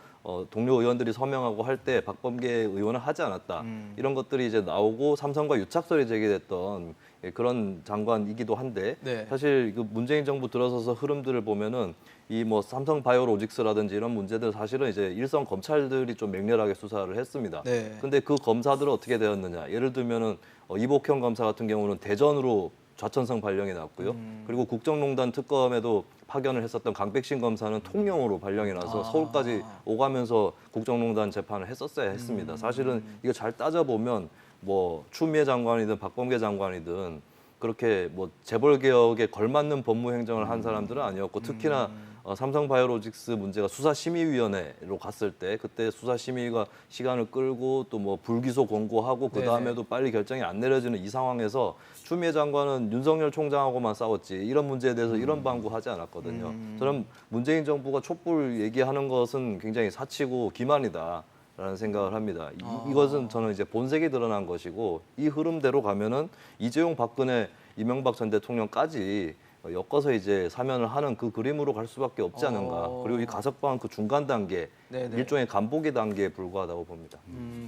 동료 의원들이 서명하고 할 때 박범계 의원을 하지 않았다. 이런 것들이 이제 나오고 삼성과 유착설이 제기됐던 그런 장관이기도 한데 네. 사실 그 문재인 정부 들어서서 흐름들을 보면은 이 뭐 삼성 바이오로직스라든지 이런 문제들 사실은 이제 일선 검찰들이 좀 맹렬하게 수사를 했습니다. 네. 근데 그 검사들은 어떻게 되었느냐? 예를 들면은 이복형 검사 같은 경우는 대전으로 좌천성 발령이 났고요. 그리고 국정농단 특검에도 파견을 했었던 강백신 검사는 통영으로 발령이 나서 서울까지 오가면서 국정농단 재판을 했었어야 했습니다. 사실은 이거 잘 따져보면 뭐 추미애 장관이든 박범계 장관이든 그렇게 뭐 재벌 개혁에 걸맞는 법무 행정을 한 사람들은 아니었고, 특히나 삼성바이오로직스 문제가 수사심의위원회로 갔을 때 그때 수사심의가 시간을 끌고 또 뭐 불기소 권고하고 그 다음에도 빨리 결정이 안 내려지는 이 상황에서 추미애 장관은 윤석열 총장하고만 싸웠지 이런 문제에 대해서 이런 방구하지 않았거든요. 저는 문재인 정부가 촛불 얘기하는 것은 굉장히 사치고 기만이다라는 생각을 합니다. 이것은 저는 이제 본색이 드러난 것이고, 이 흐름대로 가면은 이재용, 박근혜, 이명박 전 대통령까지 엮어서 이제 사면을 하는 그 그림으로 갈 수밖에 없지 않은가. 그리고 이 가석방은 그 중간 단계, 네네. 일종의 간보기 단계에 불과하다고 봅니다.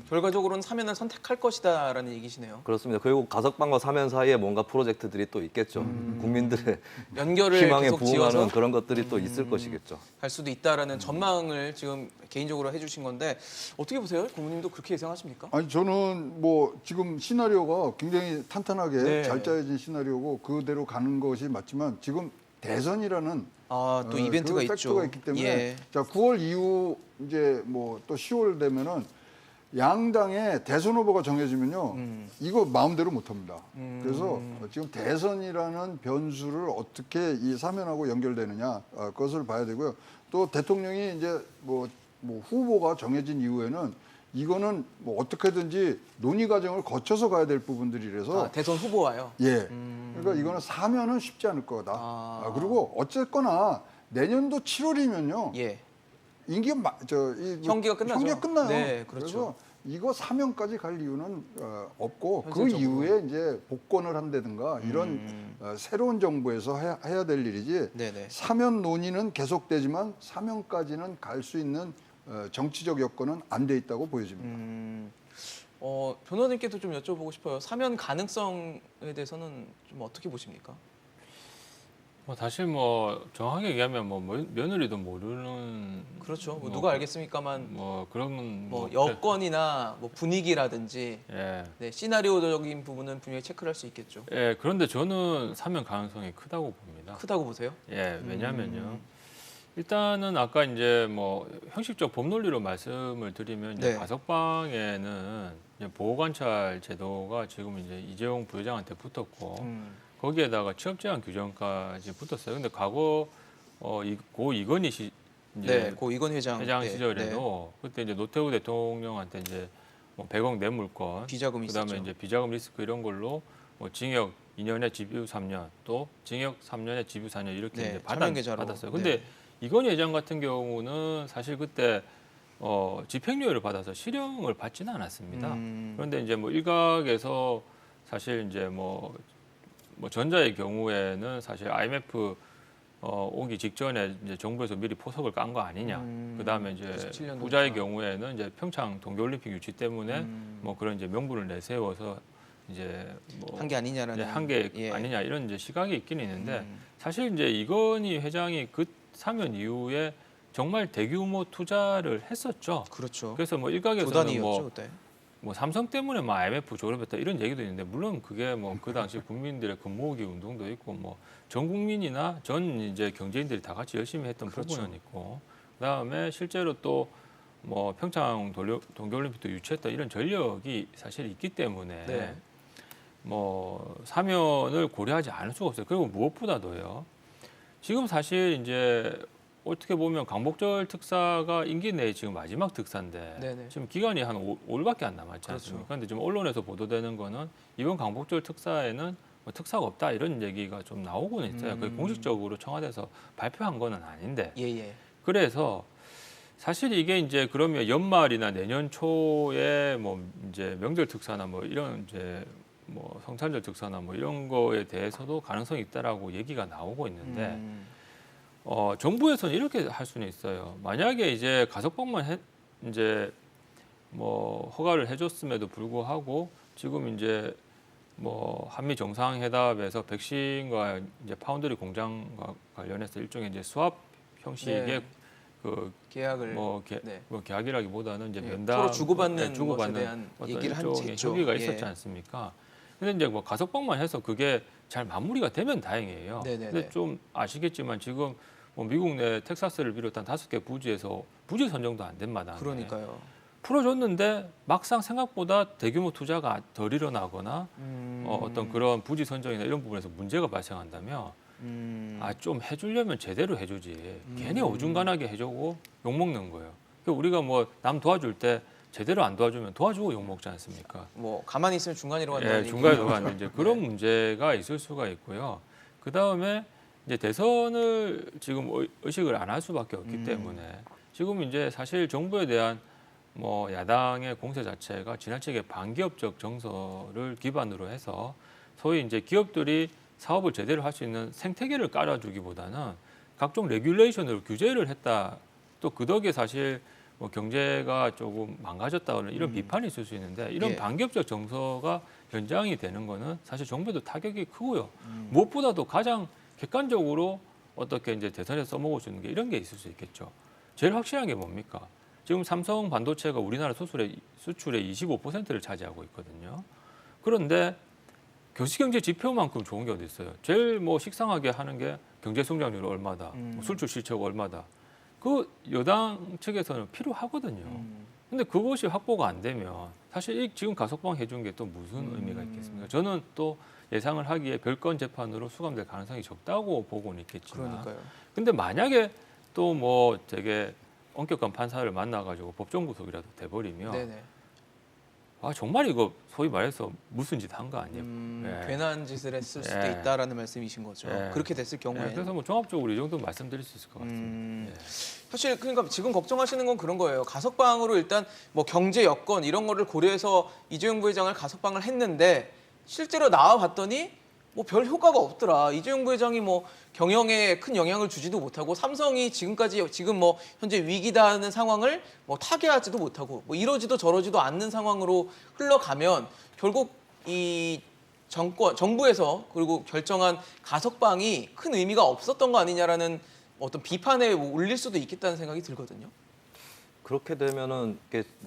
결과적으로는 사면을 선택할 것이다라는 얘기시네요. 그렇습니다. 그리고 가석방과 사면 사이에 뭔가 프로젝트들이 또 있겠죠. 국민들의 연결을 희망에 계속 지어서 부응하는 그런 것들이 또 있을 것이겠죠. 갈 수도 있다라는 전망을 지금 개인적으로 해주신 건데 어떻게 보세요? 고모님도 그렇게 예상하십니까? 아니 저는 뭐 지금 시나리오가 굉장히 탄탄하게 네. 잘 짜여진 시나리오고 그대로 가는 것이 맞지만 지금 대선이라는 또 이벤트가 그 있죠. 팩터가 있기 때문에 예. 자 9월 이후 이제 뭐 또 10월 되면은 양당의 대선 후보가 정해지면요 이거 마음대로 못합니다. 그래서 지금 대선이라는 변수를 어떻게 이 사면하고 연결되느냐 그것을 봐야 되고요. 또 대통령이 이제 뭐 후보가 정해진 이후에는 이거는 뭐 어떻게든지 논의 과정을 거쳐서 가야 될 부분들이라서 대선 후보와요. 예. 그러니까 이거는 사면은 쉽지 않을 거다. 그리고 어쨌거나 내년도 7월이면요. 예. 임기가 형기가 끝나죠. 형기가 끝나요. 네, 그렇죠. 그래서 이거 사면까지 갈 이유는 없고 그 현실적으로. 이후에 이제 복권을 한다든가 이런 새로운 정부에서 해야 될 일이지. 네네. 사면 논의는 계속되지만 사면까지는 갈 수 있는 정치적 여건은 안 돼 있다고 보여집니다. 변호사님께도 좀 여쭤보고 싶어요. 사면 가능성에 대해서는 좀 어떻게 보십니까? 뭐 사실 뭐 정확하게 얘기하면 뭐 며느리도 모르는 그렇죠. 뭐 뭐 누가 알겠습니까만 뭐 그런 뭐 여건이나 뭐 분위기라든지 예. 네, 시나리오적인 부분은 분명히 체크를 할 수 있겠죠. 예, 그런데 저는 사면 가능성이 크다고 봅니다. 크다고 보세요? 예, 왜냐면요. 일단은 아까 이제 뭐 형식적 법 논리로 말씀을 드리면 이제 네. 가석방에는 이제 보호관찰 제도가 지금 이제 이재용 부회장한테 붙었고 거기에다가 취업 제한 규정까지 붙었어요. 근데 과거 고 이건희 씨 이제 네, 고 이건 회장, 네, 시절에도 그때 이제 노태우 대통령한테 이제 뭐 100억 뇌물권, 비자금이 그다음에 있었죠. 이제 비자금 리스크 이런 걸로 뭐 징역 2년에 집유 3년, 또 징역 3년에 집유 4년 이렇게 네, 이제 차명계좌로. 받았어요. 근데 네. 이건희 회장 같은 경우는 사실 그때 집행유예를 받아서 실형을 받지는 않았습니다. 그런데 이제 뭐 일각에서 사실 이제 뭐 전자의 경우에는 사실 IMF 오기 직전에 이제 정부에서 미리 포석을 깐 거 아니냐. 그다음에 이제 97년도니까. 부자의 경우에는 이제 평창 동계올림픽 유치 때문에 뭐 그런 이제 명분을 내세워서 이제 뭐 한 게 아니냐라는 한 게 예. 아니냐 이런 이제 시각이 있긴 있는데 사실 이제 이건희 회장이 그 사면 이후에 정말 대규모 투자를 했었죠. 그렇죠. 그래서 뭐 일각에서는 조단이었죠 그때. 뭐 삼성 때문에 뭐 IMF 졸업했다 이런 얘기도 있는데 물론 그게 뭐 그 당시 국민들의 금모으기 운동도 있고 뭐 전 국민이나 전 이제 경제인들이 다 같이 열심히 했던 그렇죠. 부분은 있고 그다음에 실제로 또 뭐 평창 동계올림픽도 유치했다 이런 전력이 사실 있기 때문에 네. 뭐 사면을 고려하지 않을 수가 없어요. 그리고 무엇보다도요. 지금 사실 이제 어떻게 보면 광복절 특사가 임기 내에 지금 마지막 특사인데 네네. 지금 기간이 한 5일밖에 안 남았지 그렇죠. 않습니까? 그런데 지금 언론에서 보도되는 거는 이번 광복절 특사에는 뭐 특사가 없다 이런 얘기가 좀 나오고는 있어요. 그게 공식적으로 청와대에서 발표한 거는 아닌데 예예. 그래서 사실 이게 이제 그러면 연말이나 내년 초에 뭐 이제 명절 특사나 뭐 이런 이제 뭐 성탄절 특사나 뭐 이런 거에 대해서도 가능성이 있다라고 얘기가 나오고 있는데 정부에서는 이렇게 할 수는 있어요. 만약에 이제 가석방만 이제 뭐 허가를 해줬음에도 불구하고 지금 이제 뭐 한미 정상회담에서 백신과 이제 파운드리 공장과 관련해서 일종의 이제 수합 형식의 네. 그 계약을 뭐, 네. 뭐 계약이라기보다는 이제 예, 면담 서로 주고받는 네, 것에 대한 어떤 얘기를 일종의 했죠. 협의가 예. 있었지 않습니까? 근데 이제 뭐 가석방만 해서 그게 잘 마무리가 되면 다행이에요. 네네네. 근데 좀 아시겠지만 지금 뭐 미국 내 텍사스를 비롯한 5개 부지에서 부지 선정도 안 된 마당에 그러니까요. 풀어줬는데 막상 생각보다 대규모 투자가 덜 일어나거나 어떤 그런 부지 선정이나 이런 부분에서 문제가 발생한다면 좀 해주려면 제대로 해주지. 괜히 어중간하게 해주고 욕먹는 거예요. 그러니까 우리가 뭐 남 도와줄 때 제대로 안 도와주면 도와주고 욕먹지 않습니까? 뭐 가만히 있으면 중간으로 간다는 예, 중간에 얘기죠. 들어가는 이제 그런 문제가 있을 수가 있고요. 그 다음에 이제 대선을 지금 의식을 안 할 수밖에 없기 때문에 지금 이제 사실 정부에 대한 뭐 야당의 공세 자체가 지나치게 반기업적 정서를 기반으로 해서 소위 이제 기업들이 사업을 제대로 할 수 있는 생태계를 깔아주기보다는 각종 레귤레이션으로 규제를 했다. 또 그 덕에 사실 뭐 경제가 조금 망가졌다는 이런 비판이 있을 수 있는데 이런 예. 반기업적 정서가 연장이 되는 거는 사실 정부에도 타격이 크고요. 무엇보다도 가장 객관적으로 어떻게 이제 대선에 써먹을 수 있는 게 이런 게 있을 수 있겠죠. 제일 확실한 게 뭡니까? 지금 삼성 반도체가 우리나라 수출의 25%를 차지하고 있거든요. 그런데 교시경제 지표만큼 좋은 게 어디 있어요? 제일 뭐 식상하게 하는 게 경제 성장률 얼마다, 뭐 술출 실적 얼마다. 그 여당 측에서는 필요하거든요. 근데 그것이 확보가 안 되면 사실 지금 가석방 해준 게 또 무슨 의미가 있겠습니까? 저는 또 예상을 하기에 별건 재판으로 수감될 가능성이 적다고 보고는 있겠지만 그러니까요. 근데 만약에 또 뭐 되게 엄격한 판사를 만나가지고 법정 구속이라도 돼버리면 네네. 정말 이거 소위 말해서 무슨 짓 한 거 아니에요? 예. 괜한 짓을 했을 수도 예. 있다라는 말씀이신 거죠. 예. 그렇게 됐을 경우에. 그래서 뭐 종합적으로 이 정도 말씀드릴 수 있을 것 같습니다. 예. 사실 그러니까 지금 걱정하시는 건 그런 거예요. 가석방으로 일단 뭐 경제 여건 이런 거를 고려해서 이재용 부회장을 가석방을 했는데 실제로 나와 봤더니 뭐 별 효과가 없더라. 이재용 부회장이 뭐 경영에 큰 영향을 주지도 못하고 삼성이 지금 뭐 현재 위기다는 상황을 뭐 타개하지도 못하고 뭐 이러지도 저러지도 않는 상황으로 흘러가면 결국 이 정부에서 그리고 결정한 가석방이 큰 의미가 없었던 거 아니냐라는 어떤 비판에 올릴 수도 있겠다는 생각이 들거든요. 그렇게 되면은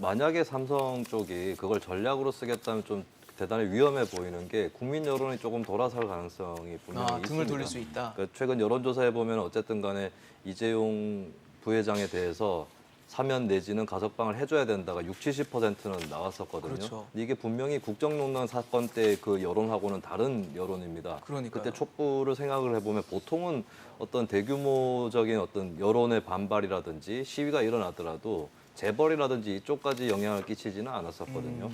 만약에 삼성 쪽이 그걸 전략으로 쓰겠다면 좀 대단히 위험해 보이는 게 국민 여론이 조금 돌아설 가능성이 분명히 있습니다. 등을 돌릴 수 있다. 그러니까 최근 여론조사에 보면 어쨌든 간에 이재용 부회장에 대해서 사면 내지는 가석방을 해줘야 된다가 60~70%는 나왔었거든요. 그렇죠. 근데 이게 분명히 국정농단 사건 때 그 여론하고는 다른 여론입니다. 그러니까요. 그때 촛불을 생각을 해보면 보통은 어떤 대규모적인 어떤 여론의 반발이라든지 시위가 일어나더라도 재벌이라든지 이쪽까지 영향을 끼치지는 않았었거든요.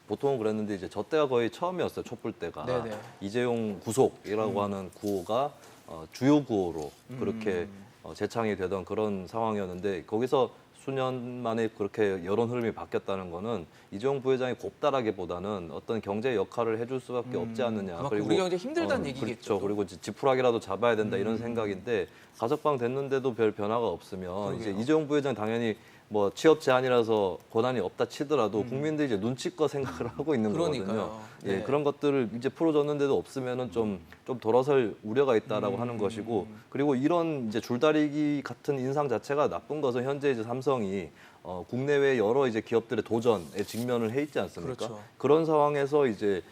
보통은 그랬는데 이제 저 때가 거의 처음이었어요. 촛불 때가. 네네. 이재용 구속이라고 하는 구호가 주요 구호로 그렇게 재창이 되던 그런 상황이었는데 거기서 수년 만에 그렇게 여론 흐름이 바뀌었다는 거는 이재용 부회장이 곱다라기보다는 어떤 경제 역할을 해줄 수밖에 없지 않느냐. 그만큼 우리 경제 힘들다는 얘기겠죠. 그렇죠. 그리고 지푸라기라도 잡아야 된다 이런 생각인데 가석방 됐는데도 별 변화가 없으면 이제 그러게요. 이재용 부회장 당연히 뭐 취업 제한이라서 권한이 없다 치더라도 국민들이 이제 눈치껏 생각을 하고 있는 거거든요. 그러니까요. 예, 네. 그런 것들을 이제 풀어줬는데도 없으면은 좀 돌아설 우려가 있다라고 하는 것이고 그리고 이런 이제 줄다리기 같은 인상 자체가 나쁜 것은 현재 이제 삼성이 국내외 여러 이제 기업들의 도전에 직면을 해 있지 않습니까? 그렇죠. 그런 상황에서 이제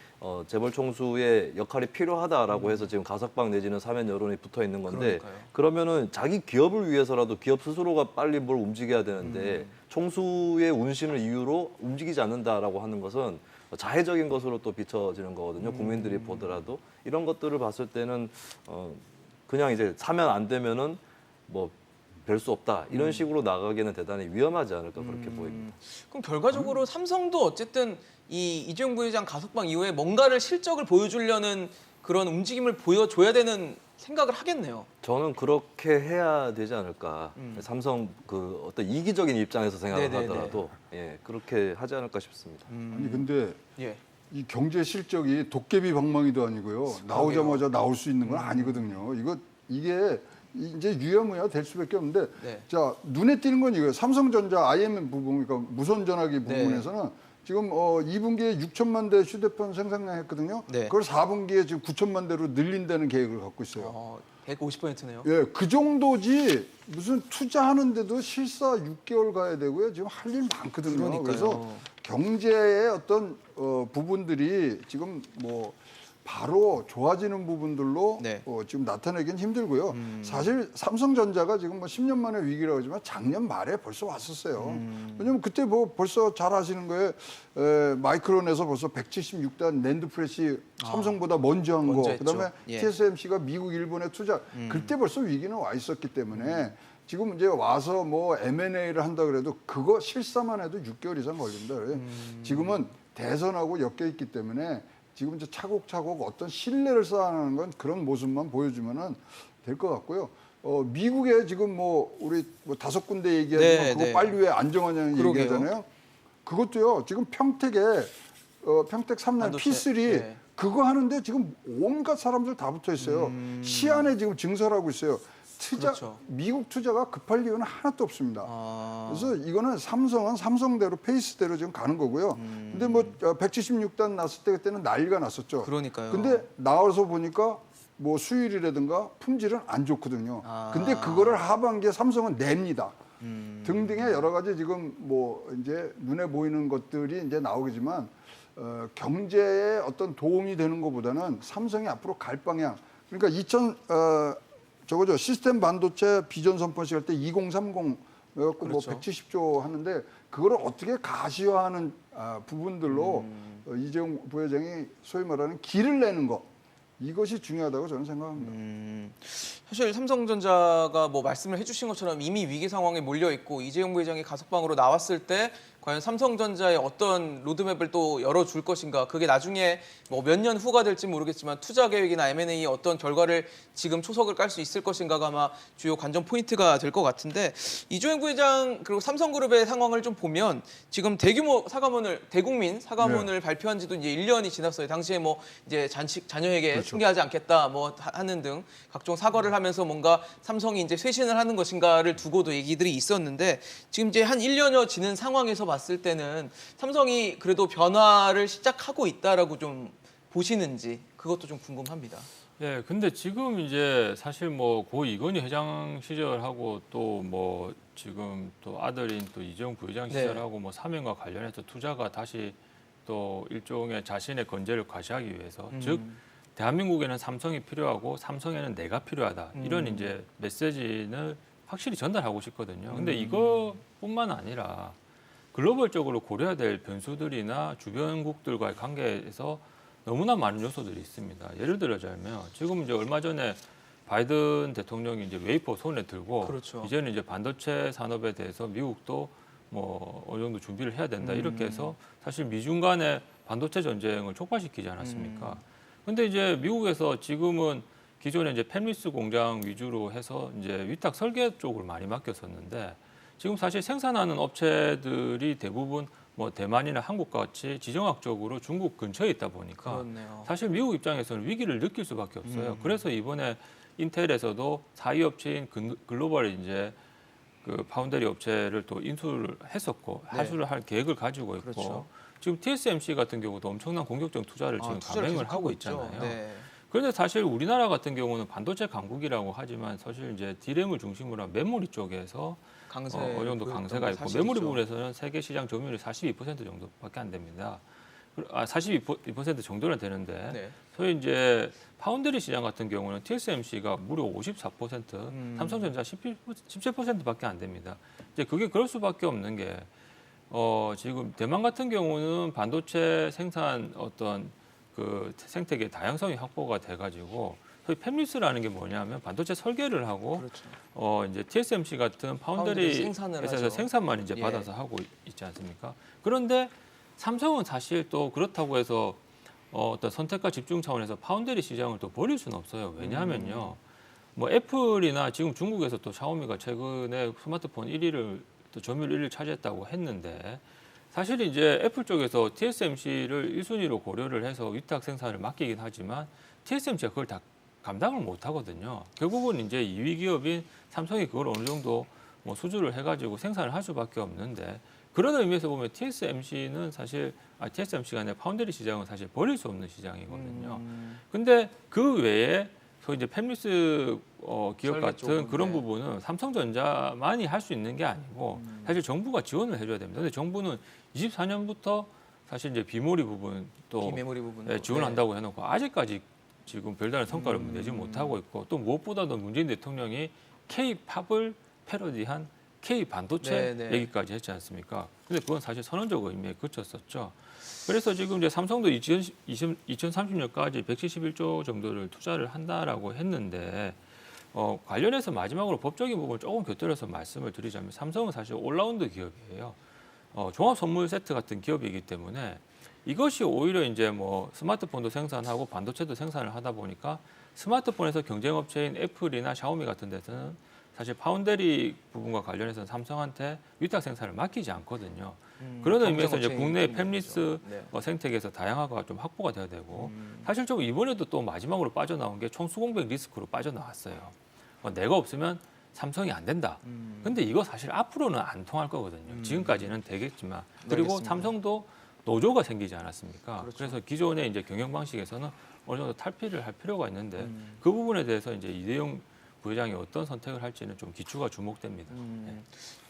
재벌 총수의 역할이 필요하다라고 해서 지금 가석방 내지는 사면 여론이 붙어 있는 건데 그러니까요. 그러면은 자기 기업을 위해서라도 기업 스스로가 빨리 뭘 움직여야 되는데 총수의 운신을 이유로 움직이지 않는다라고 하는 것은 자해적인 것으로 또 비춰지는 거거든요. 국민들이 보더라도 이런 것들을 봤을 때는 그냥 이제 사면 안 되면은 뭐 별 수 없다 이런 식으로 나가기는 대단히 위험하지 않을까 그렇게 보입니다. 그럼 결과적으로 삼성도 어쨌든 이 이재용 부회장 가석방 이후에 뭔가를 실적을 보여주려는 그런 움직임을 보여줘야 되는 생각을 하겠네요. 저는 그렇게 해야 되지 않을까. 삼성 그 어떤 이기적인 입장에서 생각을 네네네. 하더라도 예, 그렇게 하지 않을까 싶습니다. 아니 근데 예. 이 경제 실적이 도깨비 방망이도 아니고요. 나오자마자 나올 수 있는 건 아니거든요. 이게 이제 유야무야 될 수밖에 없는데 네. 자 눈에 띄는 건 이거예요. 삼성전자 IM 부분, 그러니까 무선 전화기 네. 부분에서는 지금 2분기에 6천만 대 휴대폰 생산량 했거든요. 네. 그걸 4분기에 지금 9천만 대로 늘린다는 계획을 갖고 있어요. 150%네요. 예, 그 정도지 무슨 투자하는데도 실사 6개월 가야 되고요. 지금 할 일 많거든요. 그러니까요. 그래서 경제의 어떤 부분들이 지금 뭐 바로 좋아지는 부분들로 네. 지금 나타내긴 힘들고요. 사실 삼성전자가 지금 뭐 10년 만에 위기라고 하지만 작년 말에 벌써 왔었어요. 왜냐면 그때 뭐 벌써 잘 아시는 거에 마이크론에서 벌써 176단 낸드 프레시 삼성보다 먼저 한 먼저 거. 했죠. 그다음에 예. TSMC가 미국, 일본에 투자. 그때 벌써 위기는 와 있었기 때문에 지금 이제 와서 뭐 M&A를 한다 그래도 그거 실사만 해도 6개월 이상 걸린다 그래요. 지금은 대선하고 엮여 있기 때문에 지금 이제 차곡차곡 어떤 신뢰를 쌓아가는 건 그런 모습만 보여주면은 될 것 같고요. 미국에 지금 뭐 우리 뭐 5군데 얘기하지만 네, 그거 네. 빨리 왜 안정하냐는 그러게요. 얘기하잖아요. 그것도요. 지금 평택에 평택 3날 반도체. P3 네. 그거 하는데 지금 온갖 사람들 다 붙어 있어요. 시안에 지금 증설하고 있어요. 그렇죠. 미국 투자가 급할 이유는 하나도 없습니다. 아, 그래서 이거는 삼성은 삼성대로 페이스대로 지금 가는 거고요. 근데 뭐 176단 났을 때 그때는 난리가 났었죠. 그러니까요. 근데 나와서 보니까 뭐 수율이라든가 품질은 안 좋거든요. 아. 근데 그거를 하반기에 삼성은 냅니다. 등등의 여러 가지 지금 뭐 이제 눈에 보이는 것들이 이제 나오겠지만 경제에 어떤 도움이 되는 것보다는 삼성이 앞으로 갈 방향. 그러니까 저거죠 시스템 반도체 비전 선포식 할 때 2030 그래갖고 그렇죠. 뭐 170조 하는데 그거를 어떻게 가시화하는 부분들로 이재용 부회장이 소위 말하는 길을 내는 거 이것이 중요하다고 저는 생각합니다. 사실 삼성전자가 뭐 말씀을 해주신 것처럼 이미 위기 상황에 몰려 있고 이재용 부회장이 가석방으로 나왔을 때 과연 삼성전자의 어떤 로드맵을 또 열어줄 것인가 그게 나중에 뭐 몇 년 후가 될지 모르겠지만 투자 계획이나 M&A 어떤 결과를 지금 초석을 깔 수 있을 것인가가 아마 주요 관전 포인트가 될 것 같은데 이재용 부회장 그리고 삼성그룹의 상황을 좀 보면 지금 대규모 사과문을 대국민 사과문을 발표한 지도 이제 1년이 지났어요. 당시에 뭐 이제 자녀에게 승계하지 않겠다 뭐 하는 등 각종 사과를 하면서 뭔가 삼성이 이제 쇄신을 하는 것인가를 두고도 얘기들이 있었는데 지금 이제 한 1년여 지난 상황에서 봤을 때는 삼성이 그래도 변화를 시작하고 있다라고 좀 보시는지 그것도 좀 궁금합니다. 예, 근데 지금 이제 사실 뭐 고 이건희 회장 시절하고 또 뭐 지금 또 아들인 또 이재용 부회장 네. 시절하고 뭐 사면과 관련해서 투자가 다시 또 일종의 자신의 건재를 과시하기 위해서 즉 대한민국에는 삼성이 필요하고 삼성에는 내가 필요하다 이런 이제 메시지를 확실히 전달하고 싶거든요. 근데 이것뿐만 아니라 글로벌적으로 고려해야 될 변수들이나 주변국들과의 관계에서 너무나 많은 요소들이 있습니다. 예를 들어자면 지금 이제 얼마 전에 바이든 대통령이 이제 웨이퍼 손에 들고 그렇죠. 이제는 이제 반도체 산업에 대해서 미국도 뭐 어느 정도 준비를 해야 된다 이렇게 해서 사실 미중 간의 반도체 전쟁을 촉발시키지 않았습니까? 근데 이제 미국에서 지금은 기존에 이제 팹리스 공장 위주로 해서 이제 위탁 설계 쪽을 많이 맡겼었는데 지금 사실 생산하는 업체들이 대부분 뭐 대만이나 한국 같이 지정학적으로 중국 근처에 있다 보니까 그렇네요. 사실 미국 입장에서는 위기를 느낄 수밖에 없어요. 그래서 이번에 인텔에서도 사위 업체인 글로벌 이제 그 파운드리 업체를 또 인수를 했었고 네. 하수를 할 계획을 가지고 있고 그렇죠. 지금 TSMC 같은 경우도 엄청난 공격적 투자를 지금 투자를 감행을 계속 하고 있죠. 있잖아요. 네. 그런데 사실 우리나라 같은 경우는 반도체 강국이라고 하지만 사실 이제 디램을 중심으로 한 메모리 쪽에서 강세 어느 정도 보였던 강세가 건 있고 사실이죠. 메모리 부분에서는 세계 시장 점유율이 42% 정도밖에 안 됩니다. 42% 정도는 되는데 네. 소위 이제 파운드리 시장 같은 경우는 TSMC가 무려 54%, 삼성전자 17%밖에 안 됩니다. 이제 그게 그럴 수밖에 없는 게 지금 대만 같은 경우는 반도체 생산 어떤 그 생태계 다양성이 확보가 돼가지고 소위 팹리스라는 게 뭐냐면 반도체 설계를 하고 그렇죠. 이제 TSMC 같은 파운드리 파운드리 생산을 회사에서 하죠. 생산만 이제 예. 받아서 하고 있지 않습니까? 그런데 삼성은 사실 또 그렇다고 해서 어떤 선택과 집중 차원에서 파운드리 시장을 또 버릴 수는 없어요. 왜냐하면요, 뭐 애플이나 지금 중국에서 또 샤오미가 최근에 스마트폰 1위를 또 점유율 1위를 차지했다고 했는데 사실 이제 애플 쪽에서 TSMC를 1순위로 고려를 해서 위탁 생산을 맡기긴 하지만 TSMC가 그걸 다 감당을 못 하거든요. 결국은 이제 2위 기업인 삼성이 그걸 어느 정도 뭐 수주를 해가지고 생산을 할 수밖에 없는데 그런 의미에서 보면 TSMC는 사실 TSMC가 아니라 파운드리 시장은 사실 버릴 수 없는 시장이거든요. 근데 그 외에 소위 이제 팹리스 기업 설계 같은 쪽은, 그런 네. 부분은 삼성전자만이 할 수 있는 게 아니고 사실 정부가 지원을 해줘야 됩니다. 근데 정부는 24년부터 사실 이제 비메모리 부분 또 비메모리 부분 예, 지원한다고 해놓고 아직까지 지금 별다른 성과를 내지 못하고 있고 또 무엇보다도 문재인 대통령이 K-팝을 패러디한 K 반도체 네, 네. 얘기까지 했지 않습니까? 근데 그건 사실 선언적 의미에 그쳤었죠. 그래서 지금 이제 삼성도 2030년까지 171조 정도를 투자를 한다라고 했는데 관련해서 마지막으로 법적인 부분을 조금 곁들여서 말씀을 드리자면 삼성은 사실 올라운드 기업이에요. 종합 선물 세트 같은 기업이기 때문에 이것이 오히려 이제 뭐 스마트폰도 생산하고 반도체도 생산을 하다 보니까 스마트폰에서 경쟁업체인 애플이나 샤오미 같은 데서는 사실 파운드리 부분과 관련해서 삼성한테 위탁 생산을 맡기지 않거든요. 그런 의미에서 이제 국내 팹리스 네. 생태계에서 다양화가 좀 확보가 돼야 되고 사실 좀 이번에도 또 마지막으로 빠져나온 게 총수공백 리스크로 빠져나왔어요. 내가 없으면 삼성이 안 된다. 근데 이거 사실 앞으로는 안 통할 거거든요. 지금까지는 되겠지만 그리고 알겠습니다. 삼성도 노조가 생기지 않았습니까? 그렇죠. 그래서 기존의 이제 경영 방식에서는 어느 정도 탈피를 할 필요가 있는데 그 부분에 대해서 이제 이재용 부회장이 어떤 선택을 할지는 좀 기추가 주목됩니다.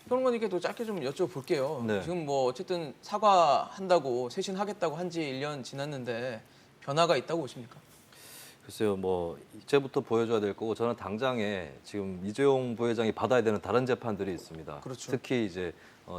평론가님께도 짧게 좀 여쭤볼게요. 네. 지금 뭐 어쨌든 사과한다고 쇄신하겠다고 한 지 1년 지났는데 변화가 있다고 보십니까? 글쎄요, 뭐 이제부터 보여줘야 될 거고 저는 당장에 지금 이재용 부회장이 받아야 되는 다른 재판들이 있습니다. 그렇죠. 특히 이제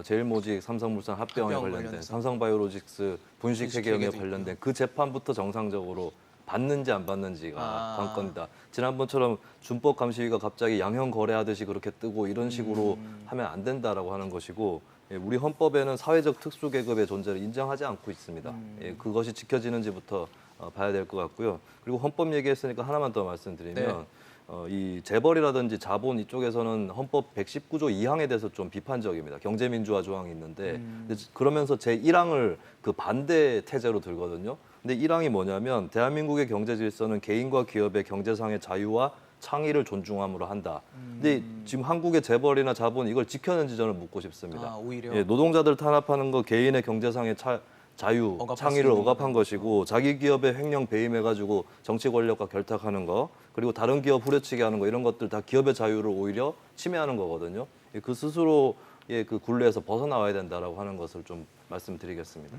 제일모직 삼성물산 합병에 합병 관련된 관련해서. 삼성바이오로직스 분식 회계형에 분식 회계도 관련된 그 재판부터 정상적으로 받는지 안 받는지가 관건이다. 지난번처럼 준법감시위가 갑자기 양형 거래하듯이 그렇게 뜨고 이런 식으로 하면 안 된다라고 하는 것이고 우리 헌법에는 사회적 특수계급의 존재를 인정하지 않고 있습니다. 그것이 지켜지는지부터 봐야 될 것 같고요. 그리고 헌법 얘기했으니까 하나만 더 말씀드리면 이 재벌이라든지 자본 이쪽에서는 헌법 119조 2항에 대해서 좀 비판적입니다. 경제민주화 조항이 있는데 근데 그러면서 제1항을 그 반대 태제로 들거든요. 근데 1항이 뭐냐면 대한민국의 경제 질서는 개인과 기업의 경제상의 자유와 창의를 존중함으로 한다. 근데 지금 한국의 재벌이나 자본 이걸 지켰는지 저는 묻고 싶습니다. 오히려 예, 노동자들 탄압하는 거 개인의 경제상의 자유, 억압할 수 창의를 있는 억압한 것이고 자기 기업의 횡령 배임해가지고 정치 권력과 결탁하는 거 그리고 다른 기업 후려치기 하는 거 이런 것들 다 기업의 자유를 오히려 침해하는 거거든요. 그 스스로의 그 굴레에서 벗어나와야 된다라고 하는 것을 좀 말씀드리겠습니다.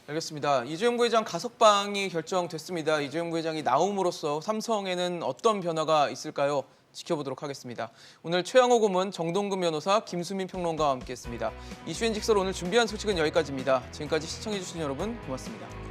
알겠습니다. 이재용 부회장 가석방이 결정됐습니다. 이재용 부회장이 나옴으로써 삼성에는 어떤 변화가 있을까요? 지켜보도록 하겠습니다. 오늘 최양호 고문, 정동근 변호사, 김수민 평론가와 함께했습니다. 이슈앤 직설 오늘 준비한 소식은 여기까지입니다. 지금까지 시청해주신 여러분 고맙습니다.